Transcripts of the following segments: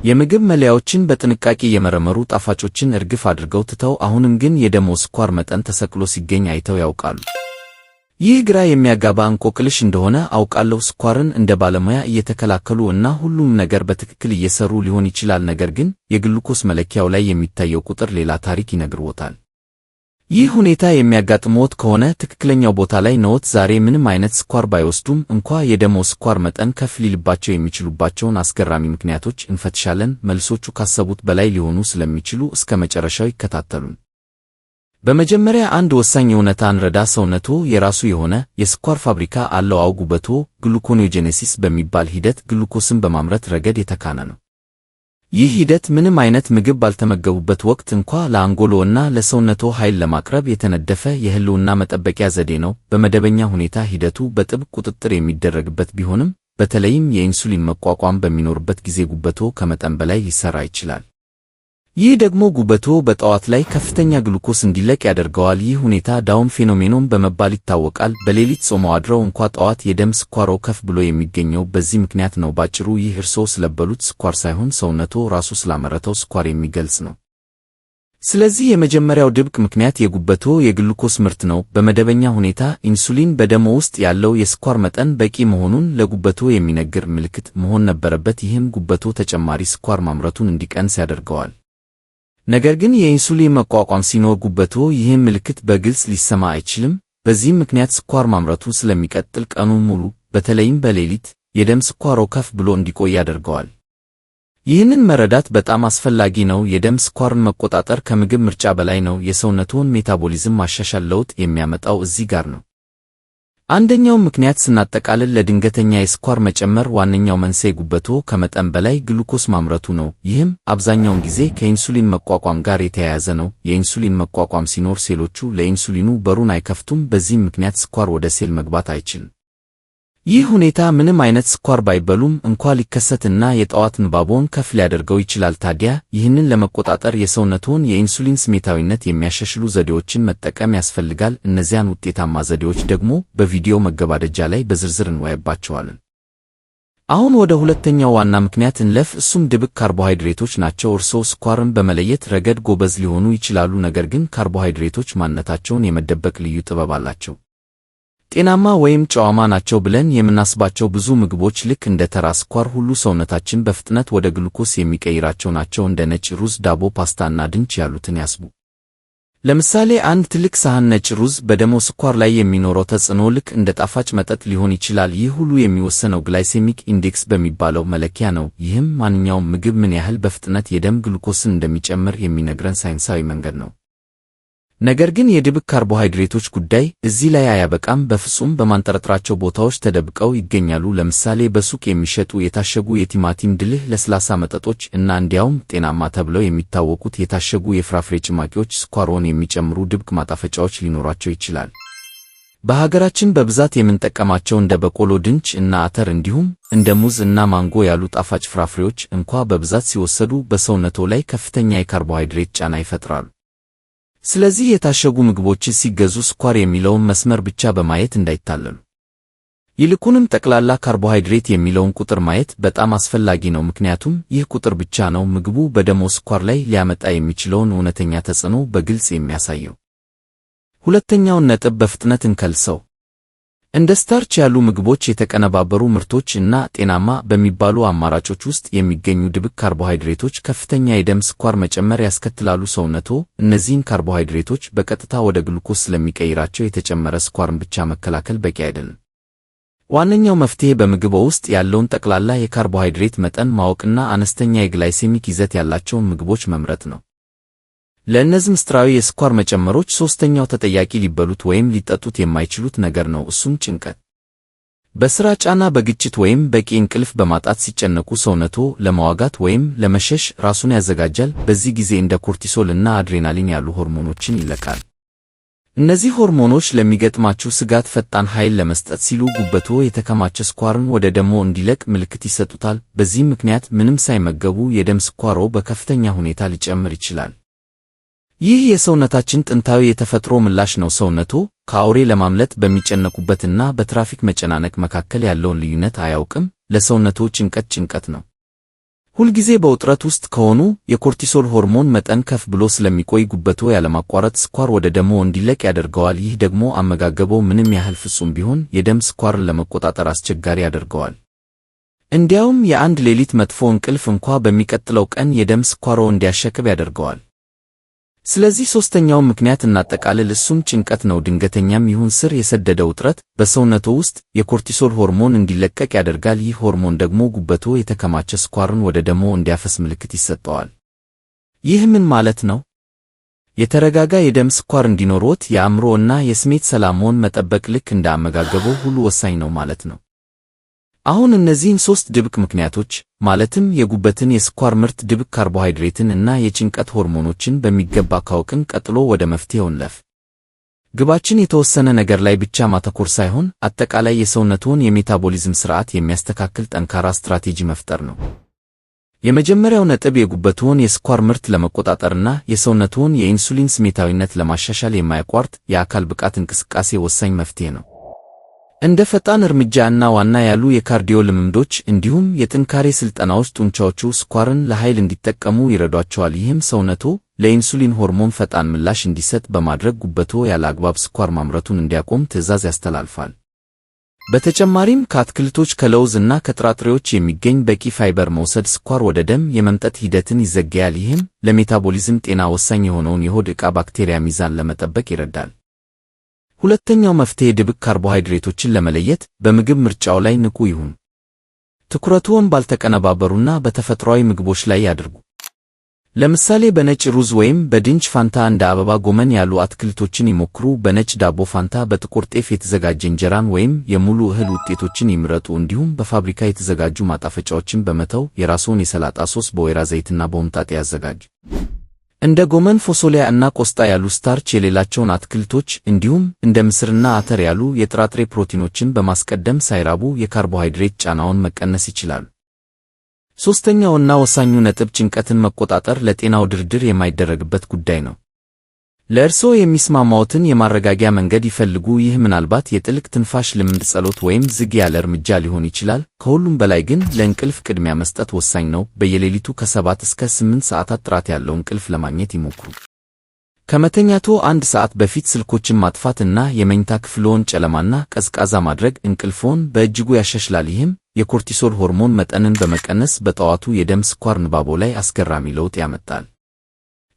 የምግብ መለያዎችን በጥንቃቄ የመረመሩ ጣፋጮችን እርግፍ አድርገው ትተው አሁንም ግን የደሞ ስኳር መጠን ተሰቅሎ ሲገኝ አይተው ያውቃሉ? ይህ ግራ የሚያጋባ እንቆቅልሽ እንደሆነ አውቃለሁ። ስኳርን እንደ ባለሙያ እየተከላከሉ እና ሁሉም ነገር በትክክል እየሰሩ ሊሆን ይችላል። ነገር ግን የግሉኮስ መለኪያው ላይ የሚታየው ቁጥር ሌላ ታሪክ ይነግርዎታል። ይህ ሁኔታ የሚያጋጥመዎት ከሆነ ትክክለኛው ቦታ ላይ ነዎት። ዛሬ ምንም አይነት ስኳር ባይወስዱም እንኳ የደሞ ስኳር መጠን ከፍ ሊልባቸው የሚችሉባቸውን አስገራሚ ምክንያቶች እንፈትሻለን። መልሶቹ ካሰቡት በላይ ሊሆኑ ስለሚችሉ እስከ መጨረሻው ይከታተሉን። በመጀመሪያ አንድ ወሳኝ እውነታ እንረዳ። ሰውነትዎ የራሱ የሆነ የስኳር ፋብሪካ አለው። አዎ፣ ጉበትዎ ግሉኮኒዮጄኔሲስ በሚባል ሂደት ግሉኮስን በማምረት ረገድ የተካነ ነው። ይህ ሂደት ምንም አይነት ምግብ ባልተመገቡበት ወቅት እንኳ ለአንጎሎ እና ለሰውነትዎ ኃይል ለማቅረብ የተነደፈ የህልውና መጠበቂያ ዘዴ ነው። በመደበኛ ሁኔታ ሂደቱ በጥብቅ ቁጥጥር የሚደረግበት ቢሆንም በተለይም የኢንሱሊን መቋቋም በሚኖርበት ጊዜ ጉበትዎ ከመጠን በላይ ሊሰራ ይችላል። ይህ ደግሞ ጉበትዎ በጠዋት ላይ ከፍተኛ ግሉኮስ እንዲለቅ ያደርገዋል። ይህ ሁኔታ ዳውን ፌኖሜኖን በመባል ይታወቃል። በሌሊት ጾመው አድረው እንኳ ጠዋት የደም ስኳርዎ ከፍ ብሎ የሚገኘው በዚህ ምክንያት ነው። ባጭሩ ይህ እርስዎ ስለበሉት ስኳር ሳይሆን ሰውነትዎ ራሱ ስላመረተው ስኳር የሚገልጽ ነው። ስለዚህ የመጀመሪያው ድብቅ ምክንያት የጉበትዎ የግሉኮስ ምርት ነው። በመደበኛ ሁኔታ ኢንሱሊን በደሞ ውስጥ ያለው የስኳር መጠን በቂ መሆኑን ለጉበትዎ የሚነግር ምልክት መሆን ነበረበት። ይህም ጉበትዎ ተጨማሪ ስኳር ማምረቱን እንዲቀንስ ያደርገዋል። ነገር ግን የኢንሱሊን መቋቋም ሲኖር ጉበትዎ ይህን ምልክት በግልጽ ሊሰማ አይችልም። በዚህም ምክንያት ስኳር ማምረቱ ስለሚቀጥል ቀኑን ሙሉ በተለይም በሌሊት የደም ስኳርዎ ከፍ ብሎ እንዲቆይ ያደርገዋል። ይህንን መረዳት በጣም አስፈላጊ ነው። የደም ስኳርን መቆጣጠር ከምግብ ምርጫ በላይ ነው። የሰውነትዎን ሜታቦሊዝም ማሻሻል ለውጥ የሚያመጣው እዚህ ጋር ነው። አንደኛው ምክንያት ስናጠቃልል ለድንገተኛ የስኳር መጨመር ዋነኛው መንስኤ ጉበትዎ ከመጠን በላይ ግሉኮስ ማምረቱ ነው። ይህም አብዛኛውን ጊዜ ከኢንሱሊን መቋቋም ጋር የተያያዘ ነው። የኢንሱሊን መቋቋም ሲኖር ሴሎቹ ለኢንሱሊኑ በሩን አይከፍቱም። በዚህም ምክንያት ስኳር ወደ ሴል መግባት አይችልም። ይህ ሁኔታ ምንም አይነት ስኳር ባይበሉም እንኳ ሊከሰትና የጠዋት ንባብዎን ከፍ ሊያደርገው ይችላል። ታዲያ ይህንን ለመቆጣጠር የሰውነትዎን የኢንሱሊን ስሜታዊነት የሚያሻሽሉ ዘዴዎችን መጠቀም ያስፈልጋል። እነዚያን ውጤታማ ዘዴዎች ደግሞ በቪዲዮው መገባደጃ ላይ በዝርዝር እንወያይባቸዋለን። አሁን ወደ ሁለተኛው ዋና ምክንያት እንለፍ። እሱም ድብቅ ካርቦሃይድሬቶች ናቸው። እርስዎ ስኳርን በመለየት ረገድ ጎበዝ ሊሆኑ ይችላሉ። ነገር ግን ካርቦሃይድሬቶች ማንነታቸውን የመደበቅ ልዩ ጥበብ አላቸው። ጤናማ ወይም ጨዋማ ናቸው ብለን የምናስባቸው ብዙ ምግቦች ልክ እንደ ተራ ስኳር ሁሉ ሰውነታችን በፍጥነት ወደ ግሉኮስ የሚቀይራቸው ናቸው። እንደ ነጭ ሩዝ፣ ዳቦ፣ ፓስታ እና ድንች ያሉትን ያስቡ። ለምሳሌ አንድ ትልቅ ሳህን ነጭ ሩዝ በደሞ ስኳር ላይ የሚኖረው ተጽዕኖ ልክ እንደ ጣፋጭ መጠጥ ሊሆን ይችላል። ይህ ሁሉ የሚወሰነው ግላይሴሚክ ኢንዴክስ በሚባለው መለኪያ ነው። ይህም ማንኛውም ምግብ ምን ያህል በፍጥነት የደም ግሉኮስን እንደሚጨምር የሚነግረን ሳይንሳዊ መንገድ ነው። ነገር ግን የድብቅ ካርቦሃይድሬቶች ጉዳይ እዚህ ላይ አያበቃም። በፍጹም በማንጠረጥራቸው ቦታዎች ተደብቀው ይገኛሉ። ለምሳሌ በሱቅ የሚሸጡ የታሸጉ የቲማቲም ድልህ ለስላሳ መጠጦች እና እንዲያውም ጤናማ ተብለው የሚታወቁት የታሸጉ የፍራፍሬ ጭማቂዎች ስኳርዎን የሚጨምሩ ድብቅ ማጣፈጫዎች ሊኖሯቸው ይችላል። በሀገራችን በብዛት የምንጠቀማቸው እንደ በቆሎ፣ ድንች እና አተር እንዲሁም እንደ ሙዝ እና ማንጎ ያሉ ጣፋጭ ፍራፍሬዎች እንኳ በብዛት ሲወሰዱ በሰውነትዎ ላይ ከፍተኛ የካርቦሃይድሬት ጫና ይፈጥራሉ። ስለዚህ የታሸጉ ምግቦችን ሲገዙ ስኳር የሚለውን መስመር ብቻ በማየት እንዳይታለሉ። ይልቁንም ጠቅላላ ካርቦሃይድሬት የሚለውን ቁጥር ማየት በጣም አስፈላጊ ነው። ምክንያቱም ይህ ቁጥር ብቻ ነው ምግቡ በደሞ ስኳር ላይ ሊያመጣ የሚችለውን እውነተኛ ተጽዕኖ በግልጽ የሚያሳየው። ሁለተኛውን ነጥብ በፍጥነት እንከልሰው። እንደ ስታርች ያሉ ምግቦች፣ የተቀነባበሩ ምርቶች እና ጤናማ በሚባሉ አማራጮች ውስጥ የሚገኙ ድብቅ ካርቦሃይድሬቶች ከፍተኛ የደም ስኳር መጨመር ያስከትላሉ። ሰውነትዎ እነዚህን ካርቦሃይድሬቶች በቀጥታ ወደ ግሉኮስ ስለሚቀይራቸው የተጨመረ ስኳርን ብቻ መከላከል በቂ አይደለም። ዋነኛው መፍትሄ በምግቦ ውስጥ ያለውን ጠቅላላ የካርቦሃይድሬት መጠን ማወቅና አነስተኛ የግላይሴሚክ ይዘት ያላቸውን ምግቦች መምረጥ ነው። ለእነዚህ ምስጢራዊ የስኳር መጨመሮች ሦስተኛው ተጠያቂ ሊበሉት ወይም ሊጠጡት የማይችሉት ነገር ነው። እሱም ጭንቀት። በሥራ ጫና፣ በግጭት ወይም በቂ እንቅልፍ በማጣት ሲጨነቁ ሰውነትዎ ለመዋጋት ወይም ለመሸሽ ራሱን ያዘጋጃል። በዚህ ጊዜ እንደ ኮርቲሶል እና አድሬናሊን ያሉ ሆርሞኖችን ይለቃል። እነዚህ ሆርሞኖች ለሚገጥማችሁ ስጋት ፈጣን ኃይል ለመስጠት ሲሉ ጉበትዎ የተከማቸ ስኳርን ወደ ደሞ እንዲለቅ ምልክት ይሰጡታል። በዚህም ምክንያት ምንም ሳይመገቡ የደም ስኳርዎ በከፍተኛ ሁኔታ ሊጨምር ይችላል። ይህ የሰውነታችን ጥንታዊ የተፈጥሮ ምላሽ ነው። ሰውነትዎ ከአውሬ ለማምለጥ በሚጨነቁበትና በትራፊክ መጨናነቅ መካከል ያለውን ልዩነት አያውቅም። ለሰውነትዎ ጭንቀት ጭንቀት ነው። ሁልጊዜ በውጥረት ውስጥ ከሆኑ የኮርቲሶል ሆርሞን መጠን ከፍ ብሎ ስለሚቆይ ጉበቶ ያለማቋረጥ ስኳር ወደ ደሞ እንዲለቅ ያደርገዋል። ይህ ደግሞ አመጋገቦ ምንም ያህል ፍጹም ቢሆን የደም ስኳርን ለመቆጣጠር አስቸጋሪ ያደርገዋል። እንዲያውም የአንድ ሌሊት መጥፎ እንቅልፍ እንኳ በሚቀጥለው ቀን የደም ስኳሮ እንዲያሸክብ ያደርገዋል። ስለዚህ ሶስተኛው ምክንያት እናጠቃልል፣ እሱም ጭንቀት ነው። ድንገተኛም ይሁን ስር የሰደደ ውጥረት በሰውነቶ ውስጥ የኮርቲሶል ሆርሞን እንዲለቀቅ ያደርጋል። ይህ ሆርሞን ደግሞ ጉበቶ የተከማቸ ስኳርን ወደ ደሞ እንዲያፈስ ምልክት ይሰጠዋል። ይህ ምን ማለት ነው? የተረጋጋ የደም ስኳር እንዲኖርዎት የአእምሮ እና የስሜት ሰላምዎን መጠበቅ ልክ እንደ አመጋገቦ ሁሉ ወሳኝ ነው ማለት ነው። አሁን እነዚህን 3 ድብቅ ምክንያቶች ማለትም የጉበትን የስኳር ምርት፣ ድብቅ ካርቦሃይድሬትን እና የጭንቀት ሆርሞኖችን በሚገባ ካወቅን ቀጥሎ ወደ መፍትሄው እንለፍ። ግባችን የተወሰነ ነገር ላይ ብቻ ማተኮር ሳይሆን አጠቃላይ የሰውነትዎን የሜታቦሊዝም ሥርዓት የሚያስተካክል ጠንካራ ስትራቴጂ መፍጠር ነው። የመጀመሪያው ነጥብ የጉበትዎን የስኳር ምርት ለመቆጣጠርና የሰውነትዎን የኢንሱሊን ስሜታዊነት ለማሻሻል የማያቋርጥ የአካል ብቃት እንቅስቃሴ ወሳኝ መፍትሄ ነው። እንደ ፈጣን እርምጃ እና ዋና ያሉ የካርዲዮ ልምምዶች እንዲሁም የጥንካሬ ስልጠናዎች ጡንቻዎቹ ስኳርን ለኃይል እንዲጠቀሙ ይረዷቸዋል። ይህም ሰውነቶ ለኢንሱሊን ሆርሞን ፈጣን ምላሽ እንዲሰጥ በማድረግ ጉበቶ ያለ አግባብ ስኳር ማምረቱን እንዲያቆም ትዕዛዝ ያስተላልፋል። በተጨማሪም ከአትክልቶች፣ ከለውዝ እና ከጥራጥሬዎች የሚገኝ በቂ ፋይበር መውሰድ ስኳር ወደ ደም የመምጠጥ ሂደትን ይዘገያል። ይህም ለሜታቦሊዝም ጤና ወሳኝ የሆነውን የሆድ ዕቃ ባክቴሪያ ሚዛን ለመጠበቅ ይረዳል። ሁለተኛው መፍትሄ ድብቅ ካርቦሃይድሬቶችን ለመለየት በምግብ ምርጫው ላይ ንቁ ይሁን። ትኩረትዎን ባልተቀነባበሩና በተፈጥሯዊ ምግቦች ላይ ያድርጉ። ለምሳሌ በነጭ ሩዝ ወይም በድንች ፋንታ እንደ አበባ ጎመን ያሉ አትክልቶችን ይሞክሩ። በነጭ ዳቦ ፋንታ በጥቁር ጤፍ የተዘጋጀ እንጀራን ወይም የሙሉ እህል ውጤቶችን ይምረጡ። እንዲሁም በፋብሪካ የተዘጋጁ ማጣፈጫዎችን በመተው የራስዎን የሰላጣ ሶስ በወይራ ዘይትና በሆምጣጤ ያዘጋጁ። እንደ ጎመን፣ ፎሶሊያ እና ቆስጣ ያሉ ስታርች የሌላቸውን አትክልቶች እንዲሁም እንደ ምስርና አተር ያሉ የጥራጥሬ ፕሮቲኖችን በማስቀደም ሳይራቡ የካርቦሃይድሬት ጫናውን መቀነስ ይችላሉ። ሶስተኛውና ወሳኙ ነጥብ ጭንቀትን መቆጣጠር ለጤናው ድርድር የማይደረግበት ጉዳይ ነው። ለእርስዎ የሚስማማዎትን የማረጋጊያ መንገድ ይፈልጉ። ይህ ምናልባት የጥልቅ ትንፋሽ ልምምድ፣ ጸሎት ወይም ዝግ ያለ እርምጃ ሊሆን ይችላል። ከሁሉም በላይ ግን ለእንቅልፍ ቅድሚያ መስጠት ወሳኝ ነው። በየሌሊቱ ከ7 እስከ 8 ሰዓታት ጥራት ያለው እንቅልፍ ለማግኘት ይሞክሩ። ከመተኛቶ 1 ሰዓት በፊት ስልኮችን ማጥፋት እና የመኝታ ክፍልዎን ጨለማና ቀዝቃዛ ማድረግ እንቅልፍዎን በእጅጉ ያሻሽላል። ይህም የኮርቲሶል ሆርሞን መጠንን በመቀነስ በጠዋቱ የደም ስኳር ንባቦ ላይ አስገራሚ ለውጥ ያመጣል።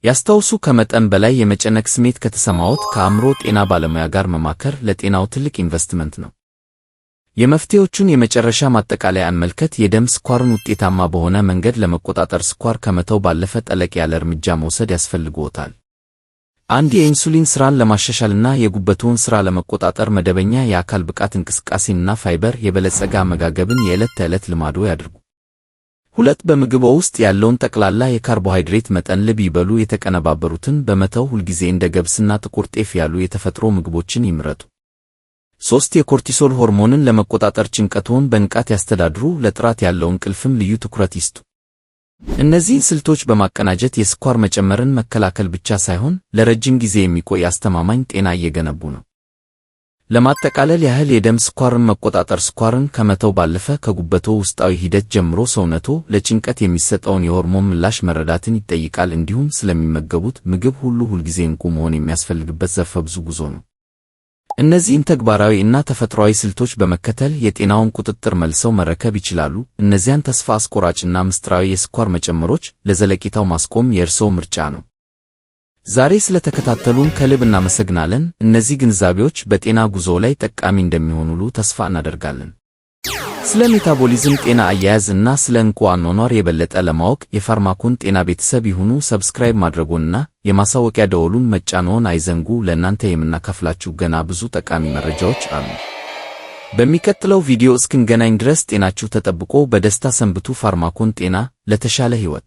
ያስታውሱ፣ ከመጠን በላይ የመጨነቅ ስሜት ከተሰማዎት ከአእምሮ ጤና ባለሙያ ጋር መማከር ለጤናው ትልቅ ኢንቨስትመንት ነው። የመፍትሄዎቹን የመጨረሻ ማጠቃለያ እንመልከት። የደም ስኳርን ውጤታማ በሆነ መንገድ ለመቆጣጠር ስኳር ከመተው ባለፈ ጠለቅ ያለ እርምጃ መውሰድ ያስፈልግዎታል። አንድ የኢንሱሊን ሥራን ለማሻሻልና የጉበትዎን ሥራ ለመቆጣጠር መደበኛ የአካል ብቃት እንቅስቃሴንና ፋይበር የበለጸገ አመጋገብን የዕለት ተዕለት ልማዶ ያድርጉ። 2 በምግቦ ውስጥ ያለውን ጠቅላላ የካርቦሃይድሬት መጠን ልብ ይበሉ። የተቀነባበሩትን በመተው ሁልጊዜ እንደ ገብስና ጥቁር ጤፍ ያሉ የተፈጥሮ ምግቦችን ይምረጡ። 3 የኮርቲሶል ሆርሞንን ለመቆጣጠር ጭንቀትዎን በንቃት ያስተዳድሩ። ለጥራት ያለው እንቅልፍም ልዩ ትኩረት ይስጡ። እነዚህን ስልቶች በማቀናጀት የስኳር መጨመርን መከላከል ብቻ ሳይሆን ለረጅም ጊዜ የሚቆይ አስተማማኝ ጤና እየገነቡ ነው። ለማጠቃለል ያህል የደም ስኳርን መቆጣጠር ስኳርን ከመተው ባለፈ ከጉበቶ ውስጣዊ ሂደት ጀምሮ ሰውነቶ ለጭንቀት የሚሰጠውን የሆርሞን ምላሽ መረዳትን ይጠይቃል። እንዲሁም ስለሚመገቡት ምግብ ሁሉ ሁልጊዜ ንቁ መሆን የሚያስፈልግበት ዘርፈ ብዙ ጉዞ ነው። እነዚህን ተግባራዊ እና ተፈጥሯዊ ስልቶች በመከተል የጤናውን ቁጥጥር መልሰው መረከብ ይችላሉ። እነዚያን ተስፋ አስቆራጭና ምስጢራዊ የስኳር መጨመሮች ለዘለቂታው ማስቆም የእርስዎ ምርጫ ነው። ዛሬ ስለተከታተሉን ከልብ እናመሰግናለን። እነዚህ ግንዛቤዎች በጤና ጉዞ ላይ ጠቃሚ እንደሚሆኑሉ ተስፋ እናደርጋለን። ስለ ሜታቦሊዝም ጤና አያያዝ እና ስለ እንቁ አኗኗር የበለጠ ለማወቅ የፋርማኮን ጤና ቤተሰብ ይሁኑ። ሰብስክራይብ ማድረጉንና የማሳወቂያ ደወሉን መጫንዎን አይዘንጉ። ለእናንተ የምናካፍላችሁ ገና ብዙ ጠቃሚ መረጃዎች አሉ። በሚቀጥለው ቪዲዮ እስክንገናኝ ድረስ ጤናችሁ ተጠብቆ በደስታ ሰንብቱ። ፋርማኮን ጤና ለተሻለ ሕይወት።